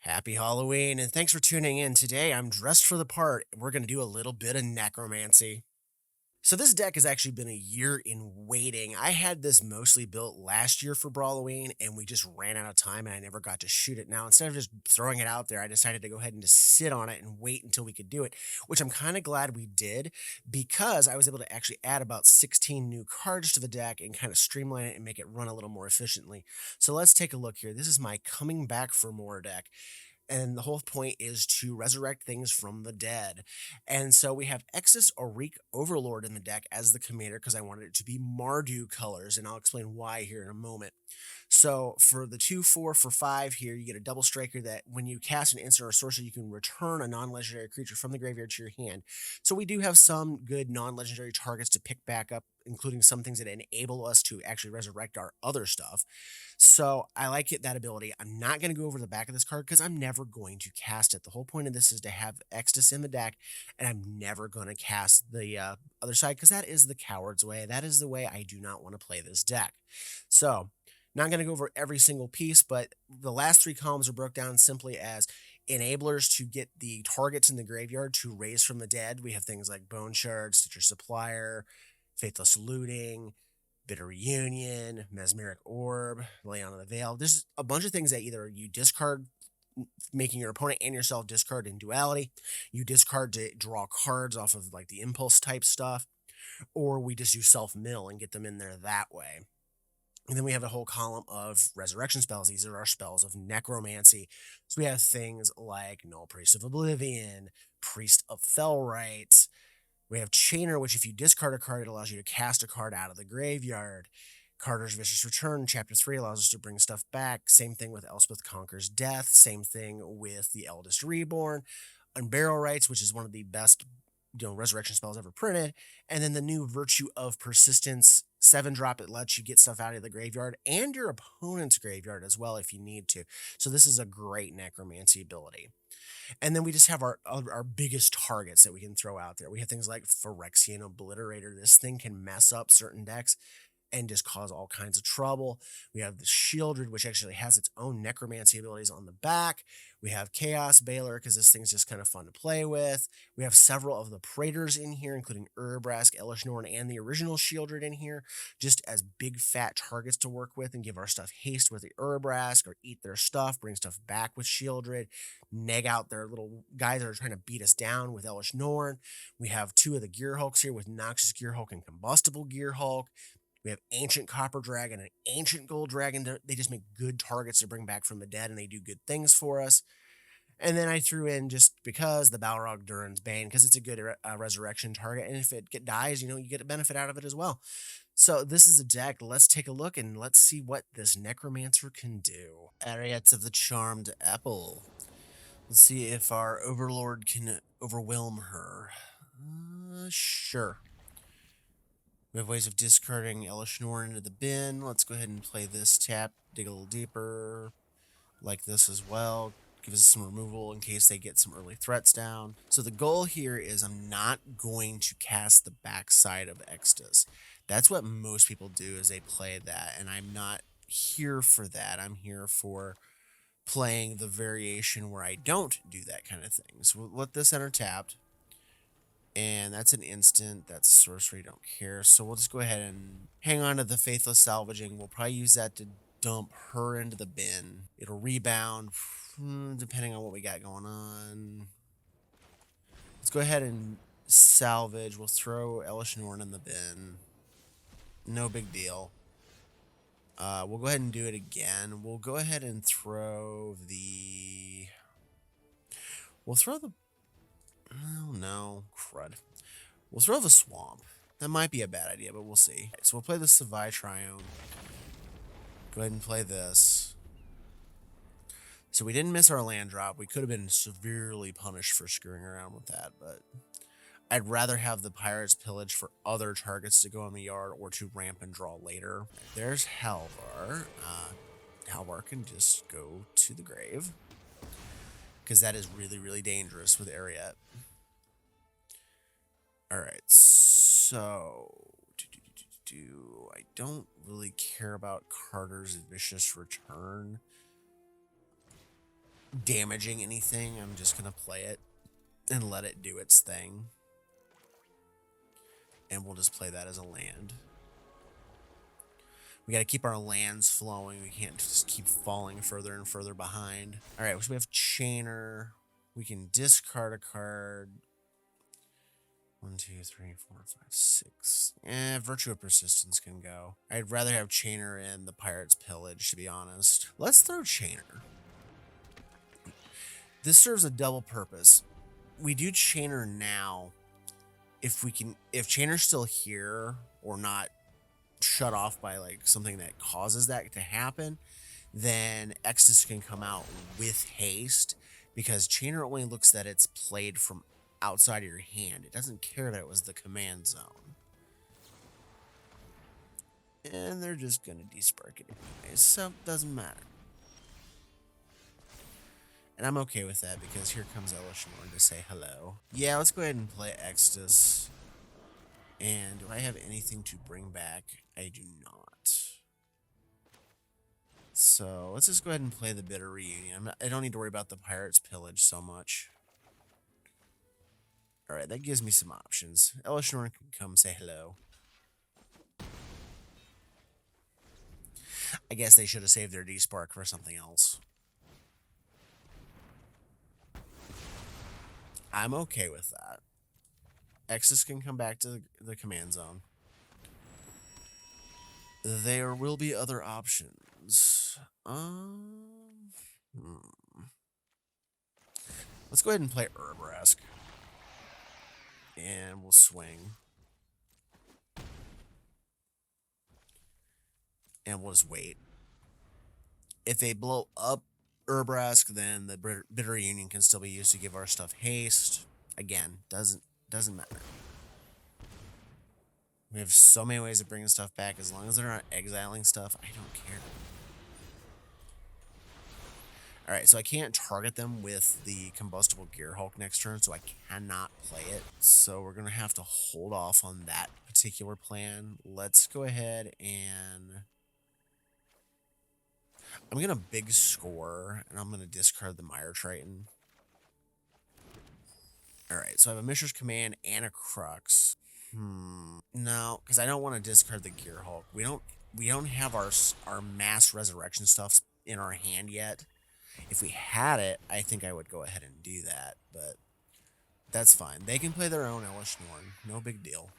Happy Halloween, and thanks for tuning in. Today, I'm dressed for the part. We're going to do a little bit of necromancy. So, this deck has actually been a year in waiting. I had this mostly built last year for Brawloween, and we just ran out of time, and I never got to shoot it. Now, instead of just throwing it out there, I decided to go ahead and just sit on it and wait until we could do it, which I'm kind of glad we did because I was able to actually add about 16 new cards to the deck and kind of streamline it and make it run a little more efficiently. So, let's take a look here. This is my coming back for more deck. And the whole point is to resurrect things from the dead. And so we have Extus Oriq Overlord in the deck as the commander because I wanted it to be Mardu colors, and I'll explain why here in a moment. So for the 2/4 for 5 here, you get a double striker that when you cast an instant or sorcery, you can return a non-legendary creature from the graveyard to your hand. So we do have some good non-legendary targets to pick back up, including some things that enable us to actually resurrect our other stuff. So I like that ability. I'm not going to go over the back of this card because I'm never going to cast it. The whole point of this is to have Extus in the deck, and I'm never going to cast the other side because that is the coward's way. That is the way I do not want to play this deck. So not going to go over every single piece, but the last three columns are broke down simply as enablers to get the targets in the graveyard to raise from the dead. We have things like Bone Shard, Stitcher Supplier, Faithless Looting, Bitter Reunion, Mesmeric Orb, Leon of the Veil. There's a bunch of things that either you discard, making your opponent and yourself discard in duality, you discard to draw cards off of like the impulse type stuff, or we just do self-mill and get them in there that way. And then we have a whole column of resurrection spells. These are our spells of necromancy. So we have things like Null Priest of Oblivion, Priest of Fellright. We have Chainer, which if you discard a card, it allows you to cast a card out of the graveyard. Carter's Vicious Return, Chapter 3, allows us to bring stuff back. Same thing with Elspeth Conquers Death. Same thing with the Eldest Reborn. Unburial Rites, which is one of the best resurrection spells ever printed. And then the new Virtue of Persistence 7-drop. It lets you get stuff out of the graveyard and your opponent's graveyard as well if you need to. So this is a great necromancy ability. And then we just have our biggest targets that we can throw out there. We have things like Phyrexian Obliterator. This thing can mess up certain decks and just cause all kinds of trouble. We have the Shieldred, which actually has its own necromancy abilities on the back. We have Chaos Baylor, because this thing's just kind of fun to play with. We have several of the Praetors in here, including Urabrask, Elesh Norn, and the original Shieldred in here, just as big fat targets to work with and give our stuff haste with the Urabrask, or eat their stuff, bring stuff back with Shieldred, neg out their little guys that are trying to beat us down with Elesh Norn. We have two of the Gear Hulks here with Noxious Gear Hulk and Combustible Gear Hulk. We have Ancient Copper Dragon and Ancient Gold Dragon. They just make good targets to bring back from the dead, and they do good things for us. And then I threw in, just because, the Balrog Durin's Bane, because it's a good resurrection target, and if it dies, you get a benefit out of it as well. So this is a deck. Let's take a look, and let's see what this Necromancer can do. Eriette of the Charmed Apple. Let's see if our Overlord can overwhelm her. Sure. We have ways of discarding Elesh Norn into the bin. Let's go ahead and play this tap, dig a little deeper, like this as well. Give us some removal in case they get some early threats down. So the goal here is I'm not going to cast the backside of Extus. That's what most people do, is they play that, and I'm not here for that. I'm here for playing the variation where I don't do that kind of thing. So we'll let this enter tapped. And that's an instant. That's sorcery. Don't care. So we'll just go ahead and hang on to the Faithless Salvaging. We'll probably use that to dump her into the bin. It'll rebound, depending on what we got going on. Let's go ahead and salvage. We'll throw Elesh Norn in the bin. No big deal. We'll go ahead and do it again. We'll go ahead and throw the... Oh no, crud. We'll throw the Swamp. That might be a bad idea, but we'll see. So we'll play the Savai Triome. Go ahead and play this. So we didn't miss our land drop. We could have been severely punished for screwing around with that, but I'd rather have the Pirate's Pillage for other targets to go in the yard or to ramp and draw later. There's Halvar. Halvar can just go to the grave, because that is really, really dangerous with Eriette. Alright, so... I don't really care about Carter's Vicious Return. damaging anything, I'm just going to play it and let it do its thing. And we'll just play that as a land. We got to keep our lands flowing. We can't just keep falling further and further behind. All right, so we have Chainer. We can discard a card. 1, 2, 3, 4, 5, 6. Virtue of Persistence can go. I'd rather have Chainer and the Pirate's Pillage, to be honest. Let's throw Chainer. This serves a double purpose. We do Chainer now. If Chainer's still here or not shut off by like something that causes that to happen, then Extus can come out with haste, because Chainer only looks that it's played from outside of your hand. It doesn't care that it was the command zone. And they're just gonna despark it anyways, so it doesn't matter. And I'm okay with that, because here comes Elishnorn to say hello. Yeah, let's go ahead and play Extus. And do I have anything to bring back? I do not. So let's just go ahead and play the Bitter Reunion. I don't need to worry about the Pirate's Pillage so much. Alright, that gives me some options. Elishnorn can come say hello. I guess they should have saved their despark for something else. I'm okay with that. Extus can come back to the command zone. There will be other options. Let's go ahead and play Urbrask. And we'll swing. And we'll just wait. If they blow up Urbrask, then the Bitter Reunion can still be used to give our stuff haste. Again, doesn't matter. We have so many ways of bringing stuff back. As long as they're not exiling stuff, I don't care. Alright, so I can't target them with the Combustible Gearhulk next turn, so I cannot play it. So we're going to have to hold off on that particular plan. Let's go ahead and... I'm going to big score, and I'm going to discard the Mire Triton. Alright, so I have a Mishra's Command and a Crux. No, because I don't want to discard the Gearhulk. We don't have our mass resurrection stuff in our hand yet. If we had it, I think I would go ahead and do that, but that's fine. They can play their own Elishnorn. No big deal.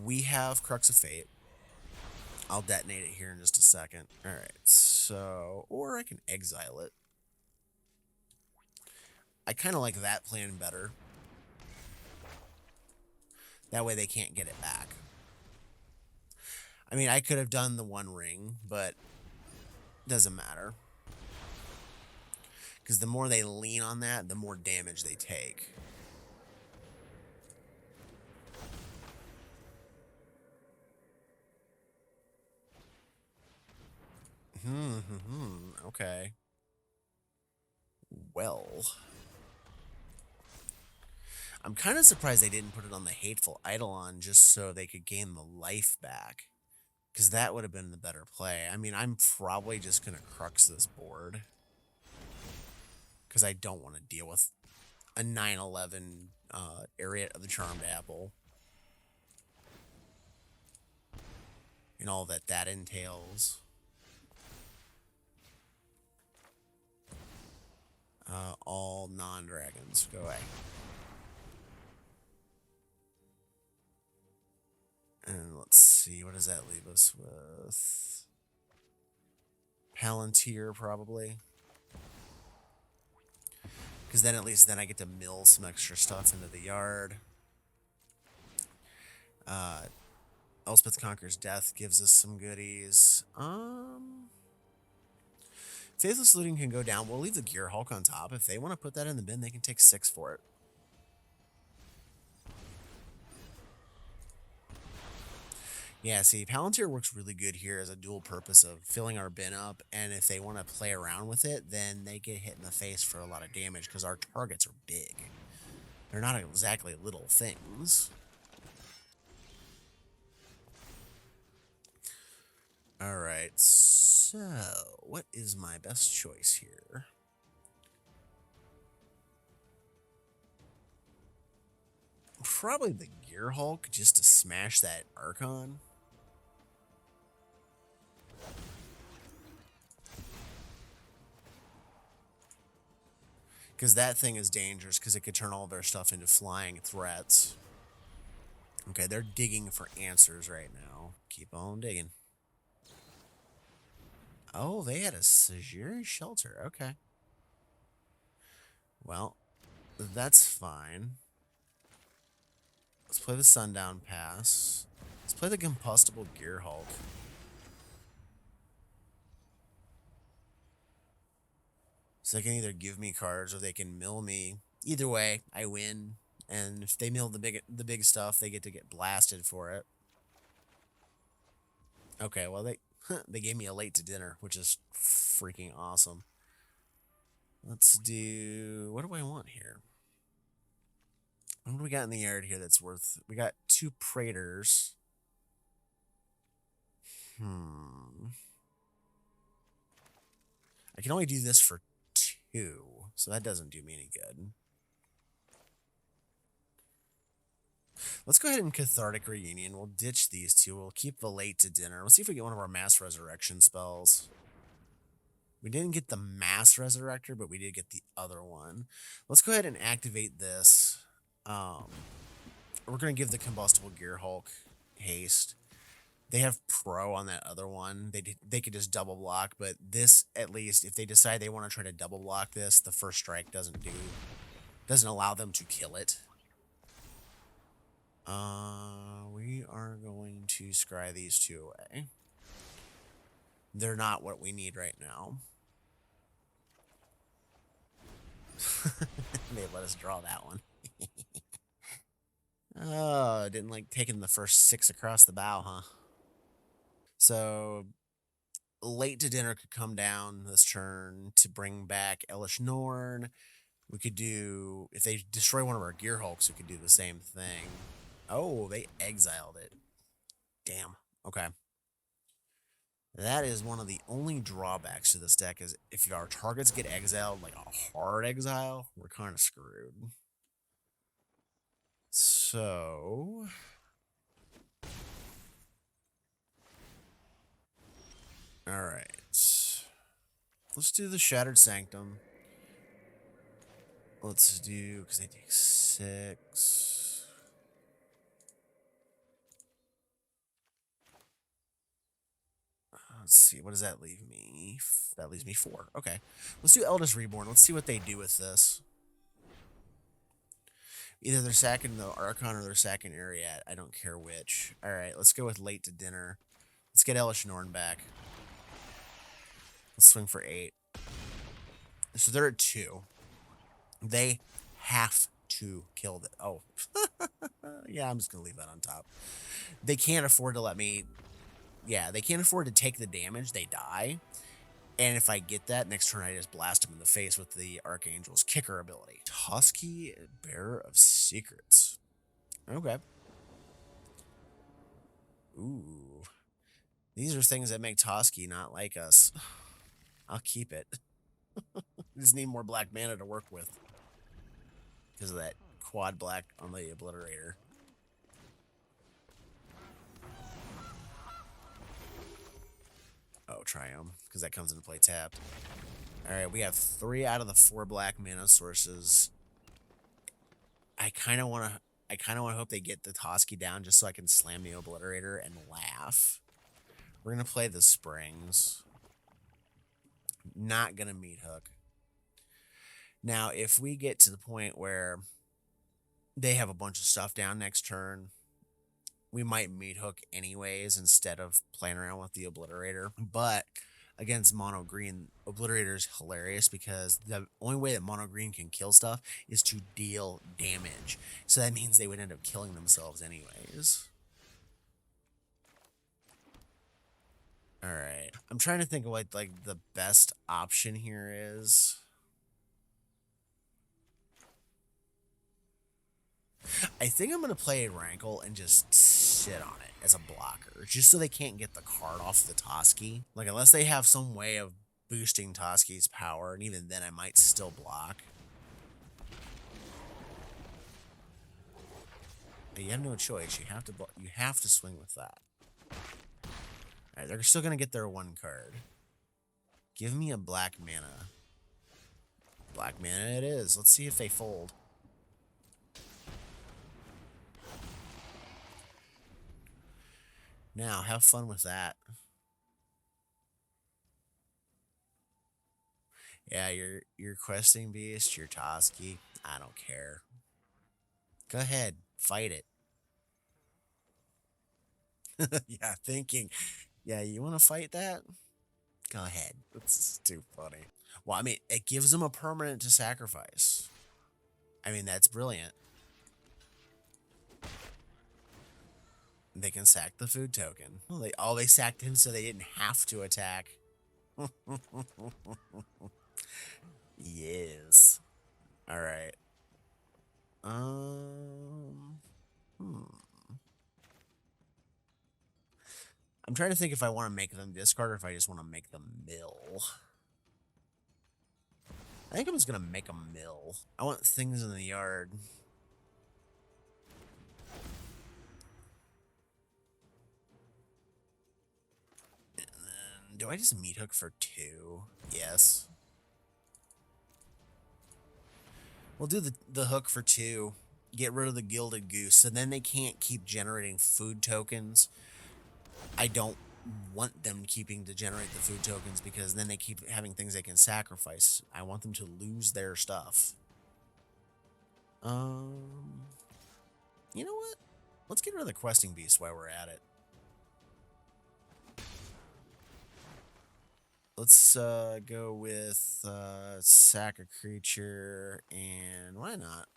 We have Crux of Fate. I'll detonate it here in just a second. Alright, so... Or I can exile it. I kind of like that plan better. That way they can't get it back. I mean, I could have done the One Ring, but doesn't matter. Because the more they lean on that, the more damage they take. Okay. Well... I'm kind of surprised they didn't put it on the Hateful Eidolon just so they could gain the life back. Because that would have been the better play. I mean, I'm probably just going to Crux this board. Because I don't want to deal with a 9/11 Eriette of the Charmed Apple. And all that entails. All non-dragons. Go away. And let's see, what does that leave us with? Palantir, probably. Because then at least then I get to mill some extra stuff into the yard. Elspeth Conquers Death gives us some goodies. Faithless Looting can go down. We'll leave the Gearhulk on top. If they want to put that in the bin, they can take 6 for it. Yeah, see, Palantir works really good here as a dual purpose of filling our bin up, and if they want to play around with it, then they get hit in the face for a lot of damage, because our targets are big. They're not exactly little things. Alright, so what is my best choice here? Probably the Gear Hulk, just to smash that Archon. Because that thing is dangerous, because it could turn all their stuff into flying threats. Okay, they're digging for answers right now. Keep on digging. Oh, they had a Sajiri shelter. Okay. Well, that's fine. Let's play the Sundown Pass. Let's play the Combustible Gear Hulk. So they can either give me cards or they can mill me. Either way, I win. And if they mill the big stuff, they get to get blasted for it. Okay, well they gave me a late to dinner, which is freaking awesome. Let's do, what do I want here? What do we got in the yard here that's worth? We got 2 Praetors. I can only do this for 2, so that doesn't do me any good. Let's go ahead and Cathartic Reunion. We'll ditch these 2. We'll keep the late to dinner. Let's see if we get one of our Mass Resurrection spells. We didn't get the Mass Resurrector, but we did get the other one. Let's go ahead and activate this. We're going to give the Combustible Gear Hulk haste. They have Pro on that other one. They could just double block, but this, at least, if they decide they want to try to double block this, the first strike doesn't allow them to kill it. We are going to scry these 2 away. They're not what we need right now. They let us draw that one. Oh, didn't like taking the first 6 across the bow, huh? So, late to dinner could come down this turn to bring back Elish Norn. We could do, if they destroy one of our Gear Hulks, we could do the same thing. Oh, they exiled it. Damn. Okay. That is one of the only drawbacks to this deck, is if our targets get exiled, like a hard exile, we're kind of screwed. So... Alright. Let's do the Shattered Sanctum. Let's do, because they take 6. Let's see, what does that leave me? That leaves me 4. Okay. Let's do Eldest Reborn. Let's see what they do with this. Either they're sacking the Archon or they're sacking Eriette. I don't care which. Alright, let's go with late to dinner. Let's get Elish Norn back. Let's swing for 8. So they're at 2. They have to kill it. Oh. Yeah, I'm just going to leave that on top. They can't afford to let me... Yeah, they can't afford to take the damage. They die. And if I get that, next turn I just blast them in the face with the Archangel's Kicker ability. Toski, Bearer of Secrets. Okay. Ooh. These are things that make Toski not like us. I'll keep it. Just need more black mana to work with. Because of that quad black on the Obliterator. Oh, Triumph, because that comes into play tapped. Alright, we have 3 out of the 4 black mana sources. I kind of want to hope they get the Toski down just so I can slam the Obliterator and laugh. We're going to play the Springs. Not going to meat hook. Now, if we get to the point where they have a bunch of stuff down next turn, we might meat hook anyways instead of playing around with the Obliterator. But against mono green, Obliterator is hilarious because the only way that mono green can kill stuff is to deal damage. So that means they would end up killing themselves anyways. Alright. I'm trying to think of what like the best option here is. I think I'm going to play a Rankle and just sit on it as a blocker, just so they can't get the card off the Toski. Like, unless they have some way of boosting Toski's power, and even then I might still block. But you have no choice. You have to swing with that. Alright, they're still gonna get their one card. Give me a black mana. Black mana it is. Let's see if they fold. Now, have fun with that. Yeah, you're questing beast, you're Toski. I don't care. Go ahead, fight it. Yeah, thinking. Yeah, you want to fight that? Go ahead. That's too funny. Well, I mean, it gives them a permanent to sacrifice. I mean, that's brilliant. They can sack the food token. Well, they sacked him so they didn't have to attack. Yes. All right. I'm trying to think if I want to make them discard or if I just want to make them mill. I think I'm just going to make them mill. I want things in the yard. And then, do I just meat hook for 2? Yes. We'll do the hook for 2. Get rid of the Gilded Goose, and then they can't keep generating food tokens. I don't want them keeping to generate the food tokens because then they keep having things they can sacrifice. I want them to lose their stuff. You know what? Let's get rid of the questing beast while we're at it. Let's go with sack a creature, and why not?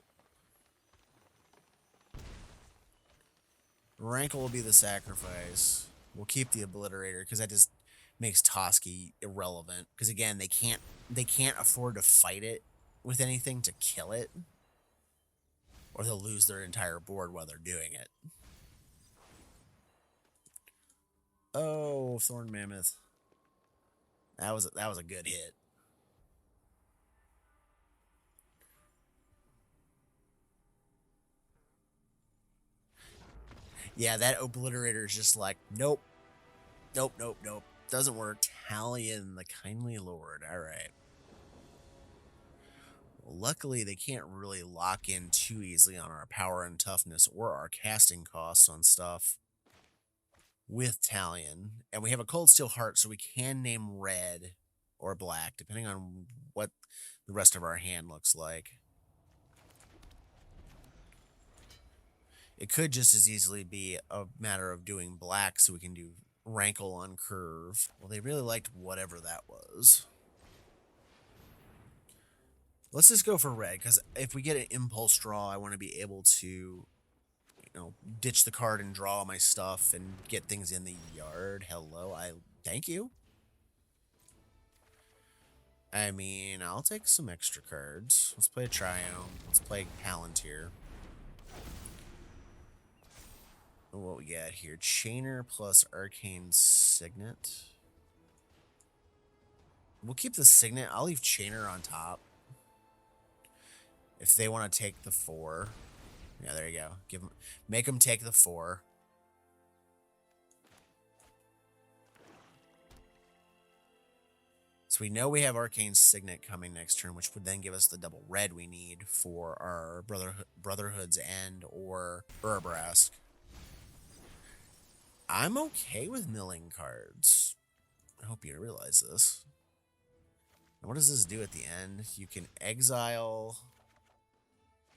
Rankle will be the sacrifice. We'll keep the Obliterator because that just makes Toski irrelevant. Because again, they can't afford to fight it with anything to kill it, or they'll lose their entire board while they're doing it. Oh, Thorn Mammoth. That was a good hit. Yeah, that Obliterator is just like, nope. Nope, nope, nope. Doesn't work. Talion, the Kindly Lord. Alright. Well, luckily, they can't really lock in too easily on our power and toughness or our casting costs on stuff with Talion. And we have a Cold Steel Heart, so we can name red or black, depending on what the rest of our hand looks like. It could just as easily be a matter of doing black so we can do Rankle on curve. Well, they really liked whatever that was. Let's just go for red, because if we get an impulse draw, I want to be able to, ditch the card and draw my stuff and get things in the yard. Hello, thank you. I mean, I'll take some extra cards. Let's play a Triome. Let's play Palantir. What we got here? Chainer plus Arcane Signet. We'll keep the Signet. I'll leave Chainer on top. If they want to take the 4. Yeah, there you go. Make them take the 4. So we know we have Arcane Signet coming next turn, which would then give us the double red we need for our Brotherhood's End or Urabrask. I'm okay with milling cards. I hope you realize this. And what does this do at the end? You can exile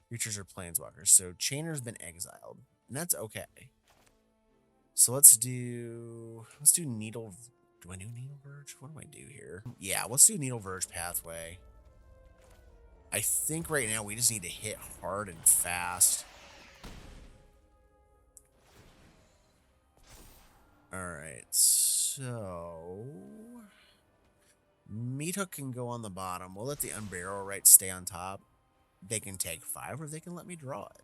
creatures or planeswalkers. So Chainer's been exiled, and that's okay. So let's do Needle. Do I do Needle Verge? What do I do here? Yeah, let's do Needle Verge Pathway. I think right now we just need to hit hard and fast. Alright, so Meat Hook can go on the bottom. We'll let the Unburial Right stay on top. They can take 5, or they can let me draw it.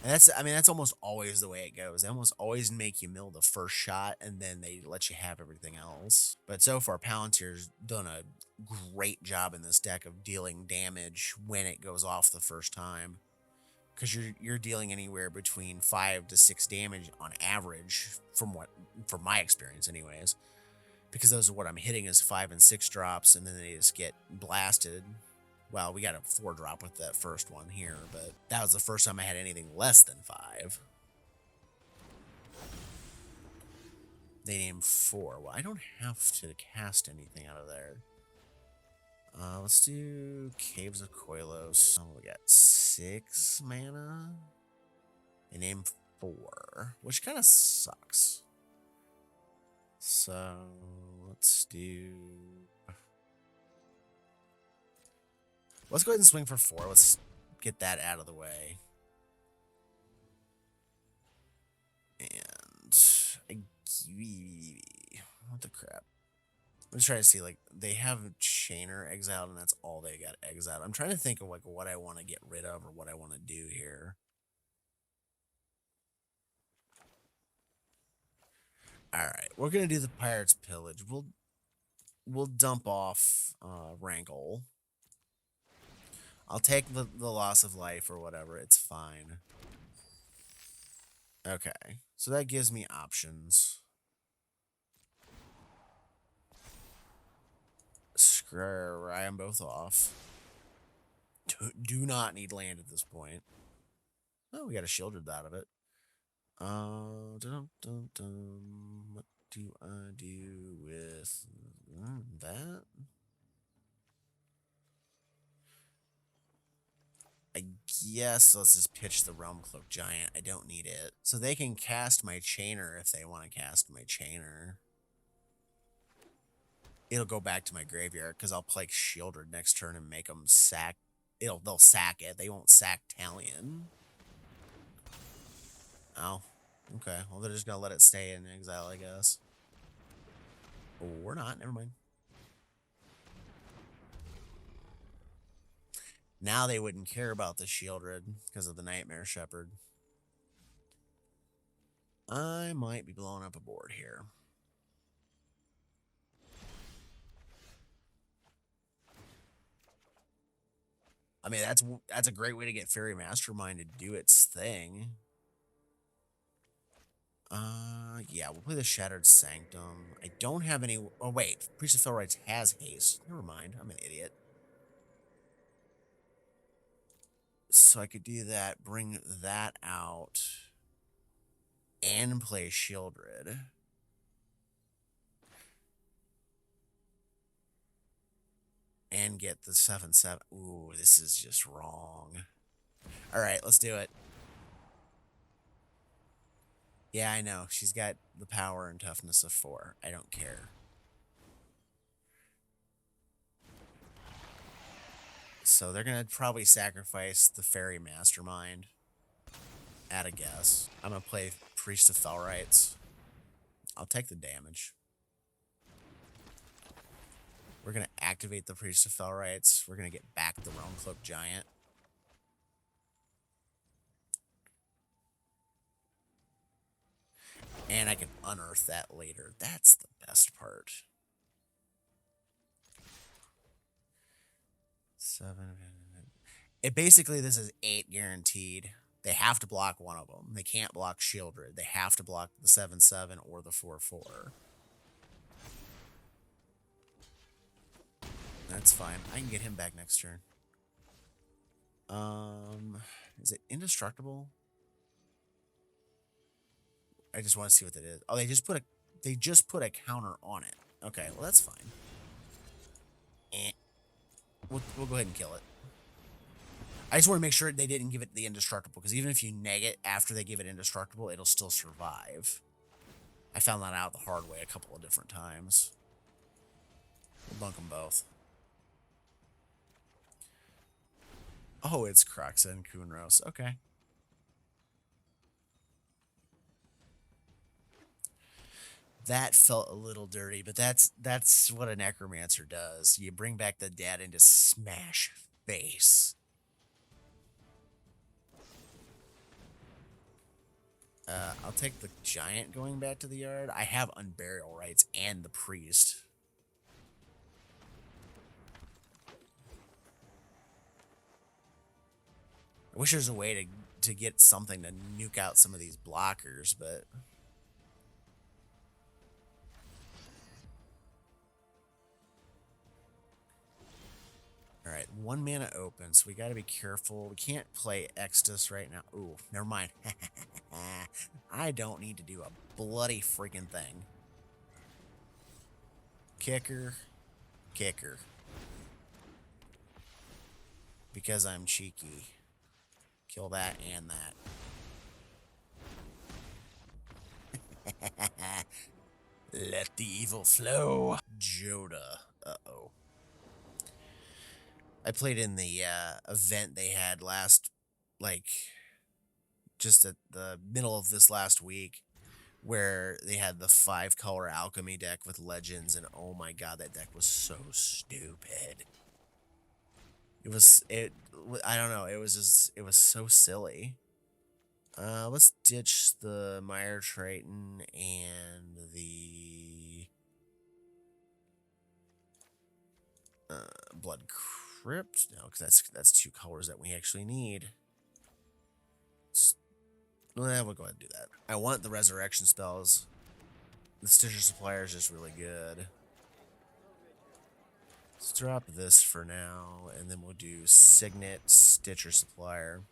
And I mean, that's almost always the way it goes. They almost always make you mill the first shot, and then they let you have everything else. But so far, Palantir's done a great job in this deck of dealing damage when it goes off the first time. Because you're dealing anywhere between 5 to 6 damage on average, from my experience, anyways. Because those are what I'm hitting is 5 and 6 drops, and then they just get blasted. Well, we got a 4 drop with that first one here, but that was the first time I had anything less than 5. They named 4. Well, I don't have to cast anything out of there. Let's do Caves of Koilos. Oh, we got 6 mana. They named 4, which kind of sucks. So let's go ahead and swing for 4. Let's get that out of the way. And what the crap? I'm just trying to see, like, they have Chainer exiled, and that's all they got exiled. I'm trying to think of, like, what I want to get rid of or what I want to do here. Alright, we're going to do the Pirate's Pillage. We'll dump off Rankle. I'll take the loss of life or whatever. It's fine. Okay, so that gives me options. I am both off. Do not need land at this point. Oh, we got a shielded out of it. What do I do with that? I guess let's just pitch the Realm Cloak Giant. I don't need it. So they can cast my Chainer if they want to cast my Chainer. It'll go back to my graveyard because I'll play Shieldred next turn and make them sack. They'll sack it. They won't sack Talion. Oh, okay. Well, they're just gonna let it stay in exile, I guess. Or not. Never mind. Now they wouldn't care about the Shieldred because of the Nightmare Shepherd. I might be blowing up a board here. I mean, that's a great way to get Fairy Mastermind to do its thing. Yeah, we'll play the Shattered Sanctum. I don't have any. Oh wait, Priest of Felrites has haste. Never mind, I'm an idiot. So I could do that, bring that out, and play Shieldred. And get the 7/7. Ooh, this is just wrong. Alright, let's do it. Yeah, I know. She's got the power and toughness of 4. I don't care. So they're going to probably sacrifice the Fairy Mastermind. At a guess. I'm going to play Priest of Felrites. I'll take the damage. We're going to activate the Priest of Felrites. We're going to get back the Realm Cloak Giant. And I can unearth that later. That's the best part. 7. Basically, this is 8 guaranteed. They have to block one of them. They can't block Shieldred. They have to block the 7/7 or the 4/4. That's fine. I can get him back next turn. Is it indestructible? I just want to see what that is. Oh, they just put a counter on it. Okay, well that's fine. We'll go ahead and kill it. I just want to make sure they didn't give it the indestructible, because even if you neg it after they give it indestructible, it'll still survive. I found that out the hard way a couple of different times. We'll bunk them both. Oh, it's Kroxa and Kunros. Okay. That felt a little dirty, but that's what a Necromancer does. You bring back the dead and just smash face. I'll take the giant going back to the yard. I have unburial rights and the priest. I wish there's a way to get something to nuke out some of these blockers, but all right, 1 mana open, so we got to be careful. We can't play Extus right now. Ooh, never mind. I don't need to do a bloody freaking thing. Kicker, kicker. Because I'm cheeky. Kill that and that. Let the evil flow. Jodah. Uh-oh. I played in the event they had last, like, just at the middle of this last week, where they had the 5-color alchemy deck with legends, and oh my god, that deck was so stupid. I don't know, it was so silly. Let's ditch the Mire Triton and the Blood Crypt. No, because that's 2 colors that we actually need. We'll go ahead and do that. I want the resurrection spells. The Stitcher Supplier is just really good. Let's drop this for now, and then we'll do Signet, Stitcher Supplier.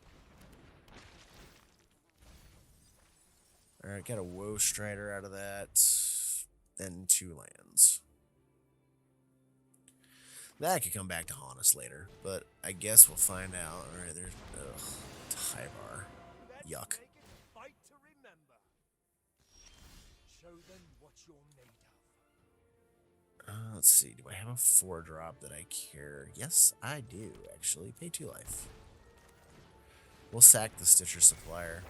Alright, got a Woe Strider out of that. Then 2 lands. That could come back to haunt us later, but I guess we'll find out. Alright, there's... Ugh, Tyvar. Yuck. Let's see. Do I have a 4-drop that I care? Yes, I do, actually. Pay 2 life. We'll sack the Stitcher Supplier.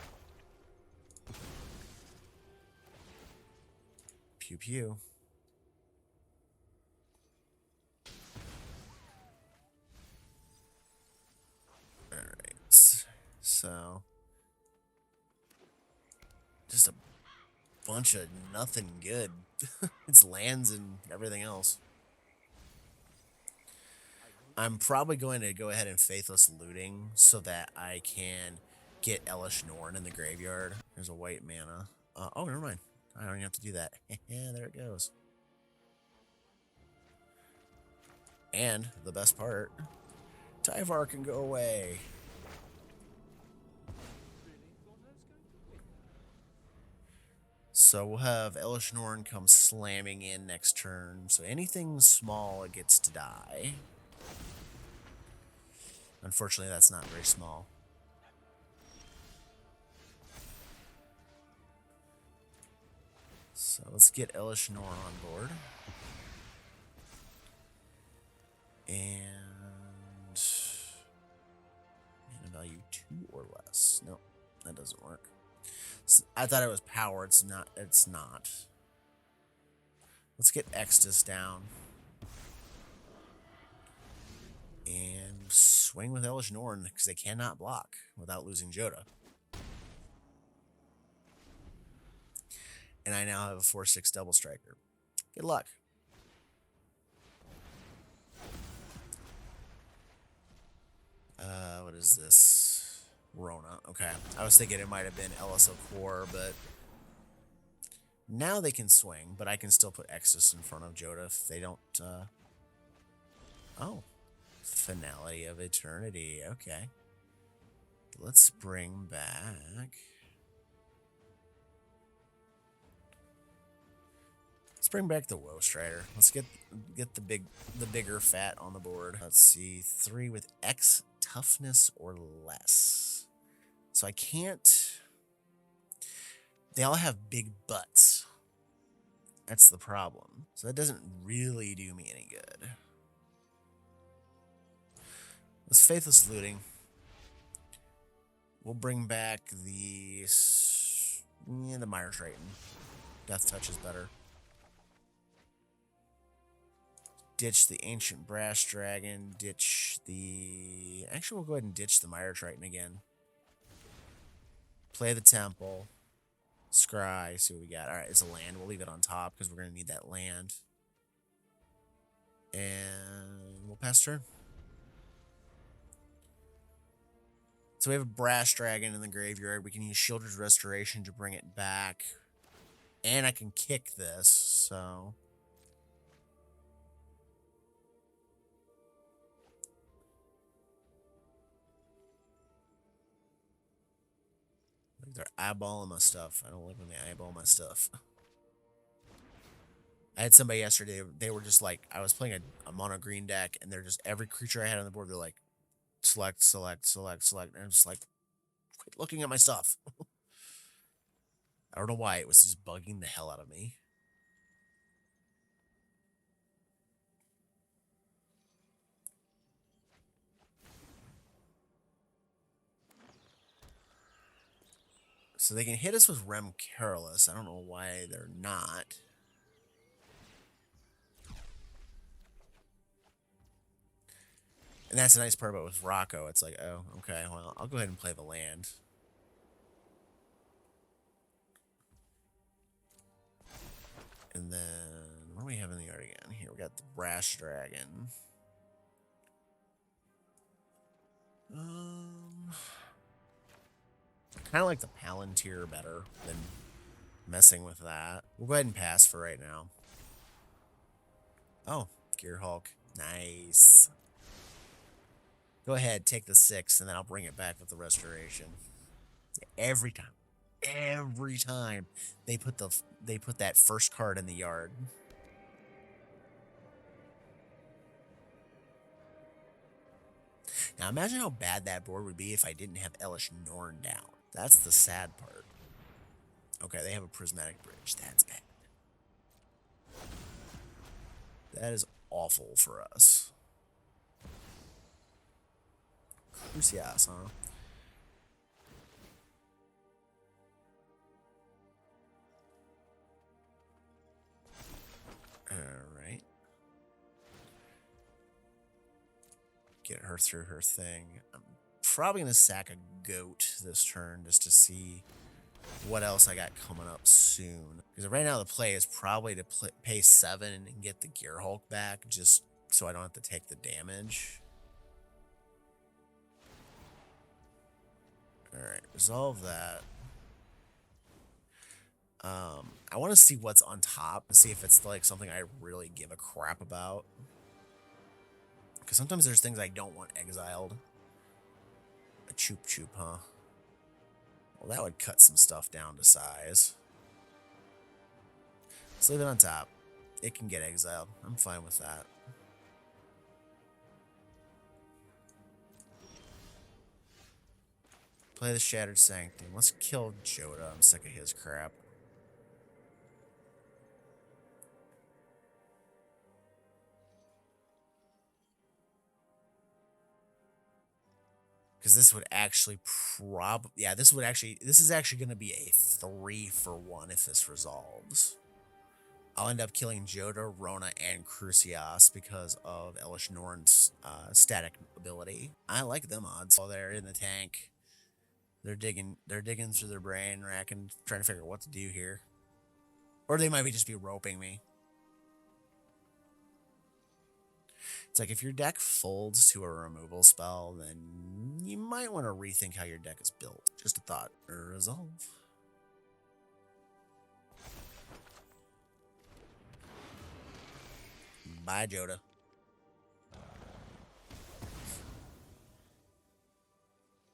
Pew pew. Alright. So. Just a bunch of nothing good. It's lands and everything else. I'm probably going to go ahead and Faithless Looting so that I can get Elish Norn in the graveyard. There's a white mana. Oh, never mind. I don't even have to do that. Yeah, there it goes. And the best part, Tyvar can go away. So we'll have Elish Norn come slamming in next turn. So anything small gets to die. Unfortunately, that's not very small. So let's get Elish Norn on board. And mana value 2 or less. Nope, that doesn't work. I thought it was power. It's not. It's not. Let's get Extus down. And swing with Elish Norn because they cannot block without losing Jodah. And I now have a 4/6 double striker. Good luck. What is this? Rona. Okay. I was thinking it might have been LSO Core, but now they can swing, but I can still put Extus in front of Jodah if they don't. Oh. Finality of Eternity. Okay. Let's bring back. Let's bring back the Woe Strider. Let's get the bigger fat on the board. Let's see, 3 with X toughness or less. So I can't. They all have big butts. That's the problem. So that doesn't really do me any good. Let's Faithless Looting. We'll bring back the Mire Triton. Death Touch is better. Ditch the Ancient Brass Dragon. Ditch the... Actually, we'll go ahead and ditch the Mire Triton again. Play the Temple. Scry, see what we got. All right, it's a land. We'll leave it on top because we're going to need that land. And we'll pass turn. So we have a Brass Dragon in the graveyard. We can use Shieldred's Restoration to bring it back. And I can kick this, so... They're eyeballing my stuff. I don't like when they eyeball my stuff. I had somebody yesterday, they were just like, I was playing a mono green deck, and they're just, every creature I had on the board, they're like, select, select, select, select. And I'm just like, quit looking at my stuff. I don't know why, it was just bugging the hell out of me. So they can hit us with Rem Careless. I don't know why they're not. And that's the nice part about with Rocco. It's like, oh, okay, well, I'll go ahead and play the land. And then, what do we have in the yard again? Here, we got the Brass Dragon. I kind of like the Palantir better than messing with that. We'll go ahead and pass for right now. Oh, Gear Hulk. Nice. Go ahead, take the 6, and then I'll bring it back with the Restoration. Every time. Every time they put that first card in the yard. Now imagine how bad that board would be if I didn't have Elesh Norn down. That's the sad part. Okay, they have a Prismatic Bridge. That's bad. That is awful for us. Crucias, huh? Alright. Get her through her thing. I'm probably going to sack a goat this turn just to see what else I got coming up soon. Because right now the play is probably to pay 7 and get the Gear Hulk back just so I don't have to take the damage. Alright, resolve that. I want to see what's on top and see if it's like something I really give a crap about. Because sometimes there's things I don't want exiled. A Choop Choop, huh? Well, that would cut some stuff down to size. Let's leave it on top. It can get exiled. I'm fine with that. Play the Shattered Sanctum. Let's kill Jodah. I'm sick of his crap. Because this would actually this is actually going to be a 3-for-1 if this resolves. I'll end up killing Jodah, Rona, and Crucias because of Elesh Norn's static ability. I like them odds. While they're in the tank, they're digging through their brain rack and trying to figure out what to do here. Or they might just be roping me. It's like if your deck folds to a removal spell, then you might want to rethink how your deck is built. Just a thought. Resolve. Bye, Jodah.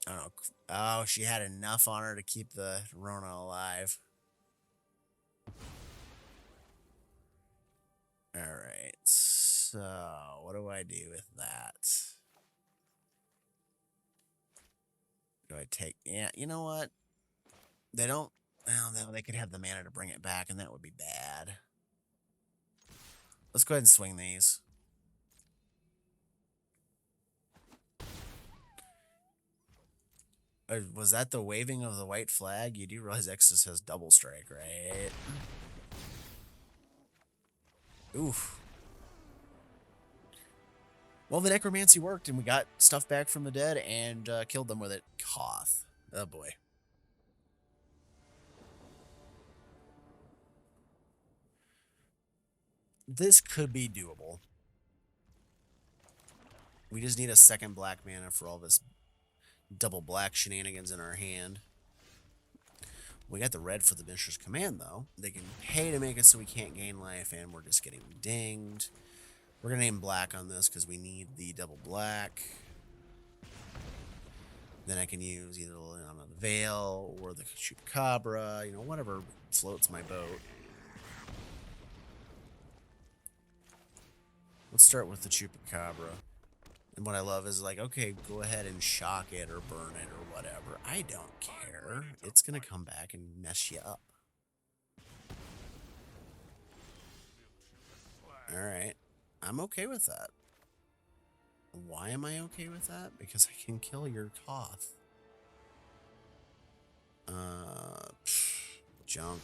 I don't know. Oh, she had enough on her to keep the Rona alive. Alright, so what do I do with that? Do I take... Yeah, you know what? They don't... Well, they could have the mana to bring it back, and that would be bad. Let's go ahead and swing these. Was that the waving of the white flag? You do realize Extus has double strike, right? Oof. Well, the Necromancy worked, and we got stuff back from the dead and killed them with it. Koth. Oh, boy. This could be doable. We just need a second black mana for all this double black shenanigans in our hand. We got the red for the Mishra's Command, though. They can pay to make it so we can't gain life, and we're just getting dinged. We're going to name black on this because we need the double black. Then I can use either the Veil or the Chupacabra, you know, whatever floats my boat. Let's start with the Chupacabra. And what I love is like, okay, go ahead and shock it or burn it or whatever. I don't care. It's going to come back and mess you up. Alright. I'm okay with that. Why am I okay with that? Because I can kill your Koth. Junk.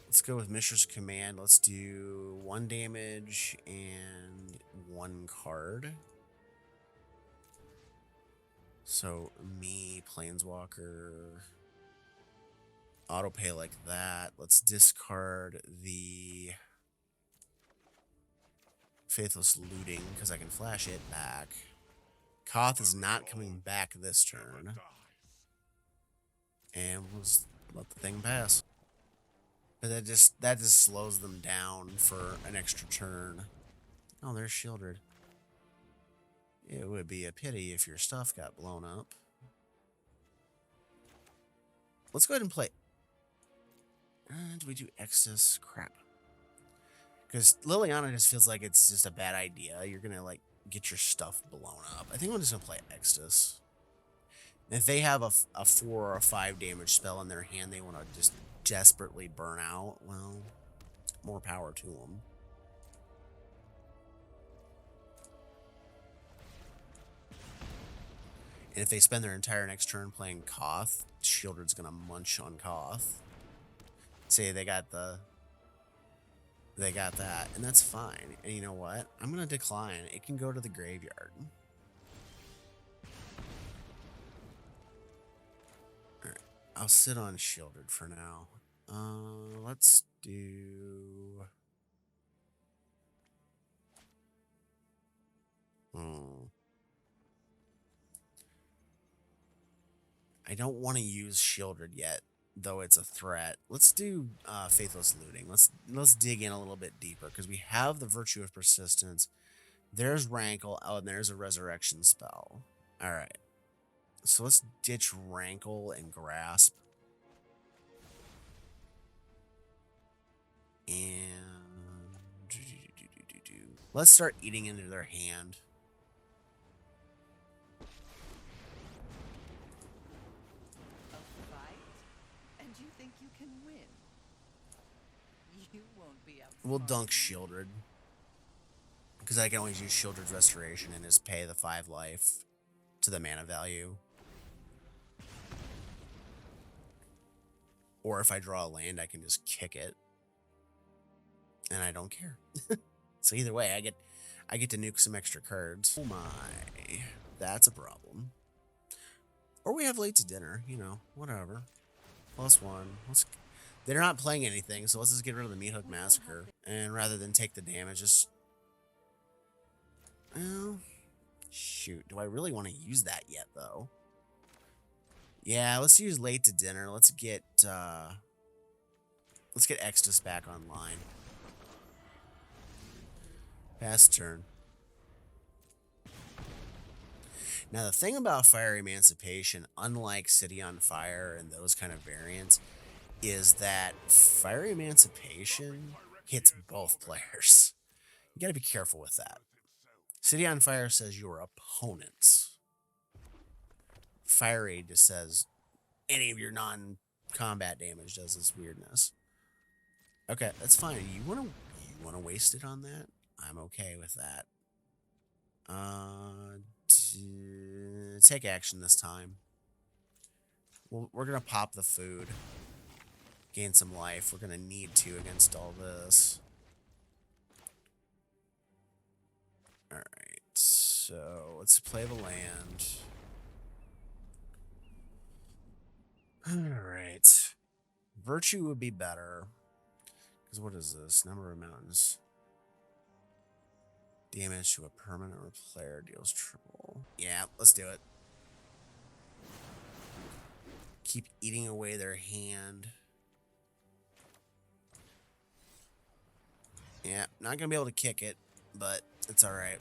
Let's go with Mishra's Command. Let's do 1 damage and 1 card. So, me, Planeswalker. Autopay like that. Let's discard the Faithless Looting because I can flash it back. Koth is not coming back this turn. And we'll just let the thing pass. But that just slows them down for an extra turn. Oh, they're shielded. It would be a pity if your stuff got blown up. Let's go ahead and play. Do we do Extus? Crap. Because Liliana just feels like it's just a bad idea. You're going to, like, get your stuff blown up. I think I'm just going to play Extus. And if they have a 4 or a 5 damage spell in their hand they want to just desperately burn out, well, more power to them. And if they spend their entire next turn playing Koth, Shieldred's going to munch on Koth. Say they got that, and that's fine. And you know what? I'm going to decline. It can go to the graveyard. Alright, I'll sit on Shieldred for now. Let's do... I don't want to use Shieldred yet, though it's a threat. Let's do Faithless Looting. Let's dig in a little bit deeper, because we have the Virtue of Persistence. There's Rankle. Oh, and there's a Resurrection spell. Alright. So let's ditch Rankle and Grasp. And... let's start eating into their hand. We'll dunk Shieldred. Because I can always use Shieldred's Restoration and just pay the 5 life to the mana value. Or if I draw a land, I can just kick it. And I don't care. So either way, I get to nuke some extra cards. Oh my. That's a problem. Or we have late to dinner, you know, whatever. +1. They're not playing anything, so let's just get rid of the Meat Hook Massacre. And rather than take the damage, just... well, shoot. Do I really want to use that yet, though? Yeah, let's use late to dinner. Let's get Extus back online. Pass turn. Now, the thing about Fire Emancipation, unlike City on Fire and those kind of variants, is that Fire Emancipation hits both players. You gotta be careful with that. City on Fire says your opponents. Fire Aid just says any of your non-combat damage does this weirdness. Okay, that's fine. You wanna waste it on that? I'm okay with that. Take action this time. We're gonna pop the food. Gain some life. We're gonna need to against all this. Alright, so let's play the land. Alright. Virtue would be better. Because what is this? Number of mountains. Damage to a permanent or player deals triple. Yeah, let's do it. Keep eating away their hand. Yeah, not going to be able to kick it, but it's alright.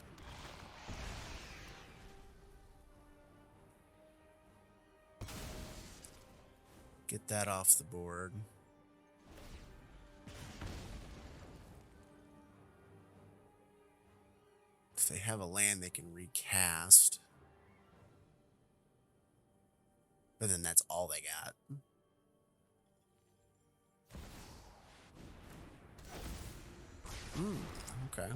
Get that off the board. If they have a land, they can recast. But then that's all they got. Okay.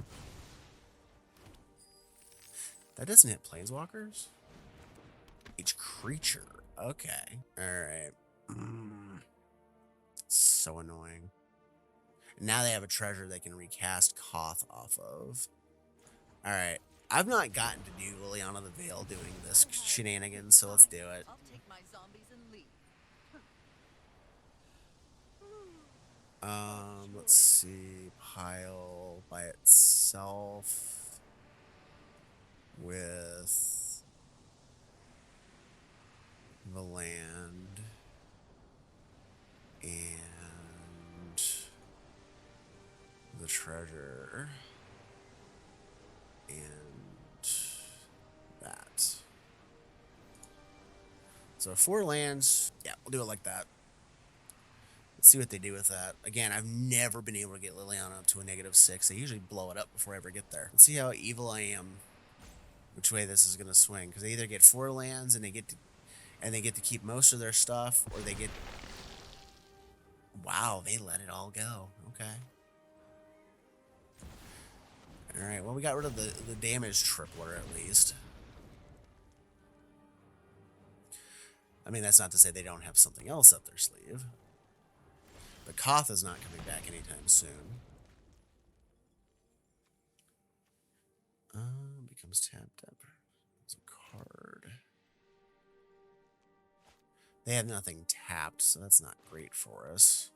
That doesn't hit planeswalkers? Each creature. Okay. Alright. So annoying. Now they have a treasure they can recast Koth off of. Alright. I've not gotten to do Liliana the Veil doing this shenanigans, so let's do it. I'll take my zombies and leave. Let's see. Pile by itself with the land and the treasure and that. So 4 lands. Yeah, we'll do it like that. Let's see what they do with that. Again, I've never been able to get Liliana up to a -6. They usually blow it up before I ever get there. Let's see how evil I am. Which way this is gonna swing? Because they either get 4 lands and they get to keep most of their stuff, or they get. Wow, they let it all go. Okay. All right. Well, we got rid of the damage tripler at least. I mean, that's not to say they don't have something else up their sleeve. But Koth is not coming back anytime soon. Becomes tapped up. It's a card. They have nothing tapped, so that's not great for us.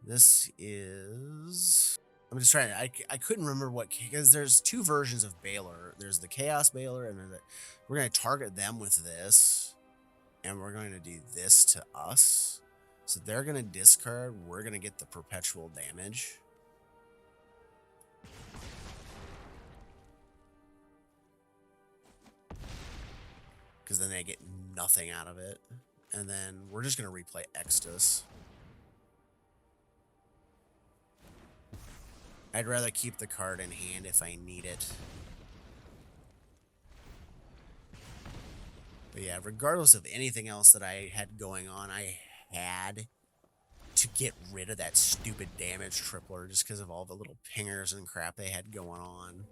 This is... I'm just trying to... I couldn't remember what... Because there's 2 versions of Baylor. There's the Chaos Baylor, and we're going to target them with this. And we're going to do this to us. So they're going to discard. We're going to get the perpetual damage. Because then they get nothing out of it. And then we're just going to replay Extus. I'd rather keep the card in hand if I need it. But yeah, regardless of anything else that I had going on, I had to get rid of that stupid damage tripler just because of all the little pingers and crap they had going on.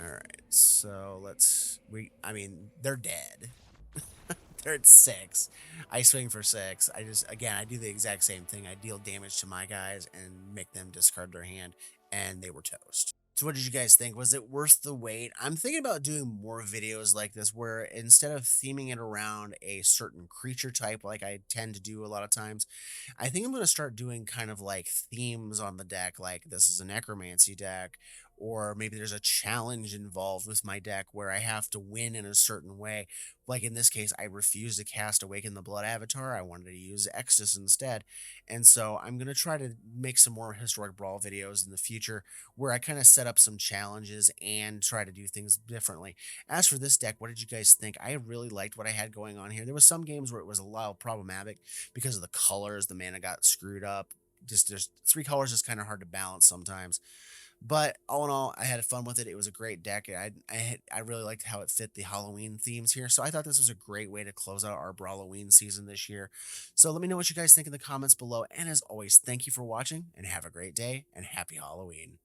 Alright, so I mean, they're dead. They're at 6. I swing for 6. I do the exact same thing. I deal damage to my guys and make them discard their hand, and they were toast. So what did you guys think? Was it worth the wait? I'm thinking about doing more videos like this where instead of theming it around a certain creature type like I tend to do a lot of times, I think I'm going to start doing kind of like themes on the deck, like this is a Necromancy deck, or maybe there's a challenge involved with my deck where I have to win in a certain way. Like in this case, I refused to cast Awaken the Blood Avatar. I wanted to use Extus instead. And so I'm going to try to make some more Historic Brawl videos in the future where I kind of set up some challenges and try to do things differently. As for this deck, what did you guys think? I really liked what I had going on here. There was some games where it was a little problematic because of the colors. The mana got screwed up. Just there's 3 colors is kind of hard to balance sometimes. But all in all, I had fun with it. It was a great deck. I really liked how it fit the Halloween themes here. So I thought this was a great way to close out our Brawloween season this year. So let me know what you guys think in the comments below. And as always, thank you for watching and have a great day and happy Halloween.